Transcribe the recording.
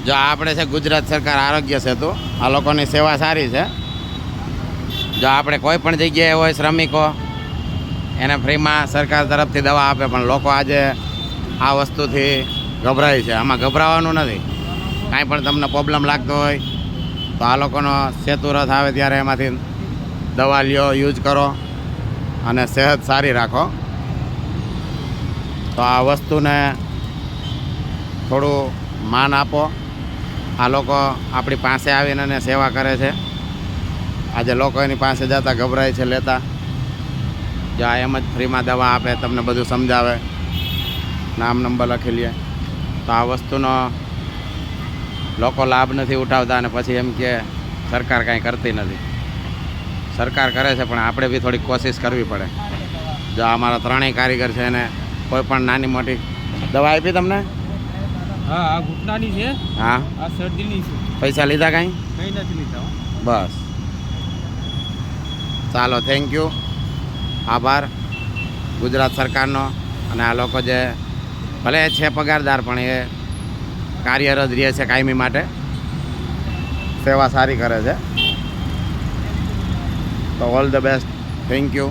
જો આપણે છે ગુજરાત સરકાર આરોગ્ય સેતુ, આ લોકોની સેવા સારી છે. જો આપણે કોઈ પણ જગ્યાએ હોય શ્રમિકો એને ફ્રીમાં સરકાર તરફથી દવા આપે, પણ લોકો આજે આ વસ્તુથી ગભરાય છે. આમાં ગભરાવાનું નથી. કાંઈ પણ તમને પ્રોબ્લેમ લાગતો હોય તો આ લોકોનો સેતુ રથ આવે ત્યારે એમાંથી દવા લ્યો, યુઝ કરો અને સેહત સારી રાખો. તો આ વસ્તુને થોડું માન આપો. આ લોકો આપણી પાસે આવીને એને સેવા કરે છે. આજે લોકો એની પાસે જતા ગભરાય છે લેતા. જો આ એમ જ ફ્રીમાં દવા આપે, તમને બધું સમજાવે, નામ નંબર લખી લે. તો આ વસ્તુનો લોકો લાભ નથી ઉઠાવતા અને પછી એમ કે સરકાર કાંઈ કરતી નથી. સરકાર કરે છે પણ આપણે બી થોડીક કોશિશ કરવી પડે. જો અમારા ત્રણેય કારીગર છે એને કોઈ પણ નાની મોટી દવા આપી તમને? હા, આ ઘૂંટણાની છે. હા, આ શરદીની છે. પૈસા લીધા કાંઈ? કંઈ નથી લીધા. બસ, ચાલો, થેન્ક યુ, આભાર ગુજરાત સરકારનો. અને આ લોકો જે ભલે છે પગારદાર પણ એ કાર્યરત રહે છે કાયમી માટે, સેવા સારી કરે છે. તો all the best, thank you.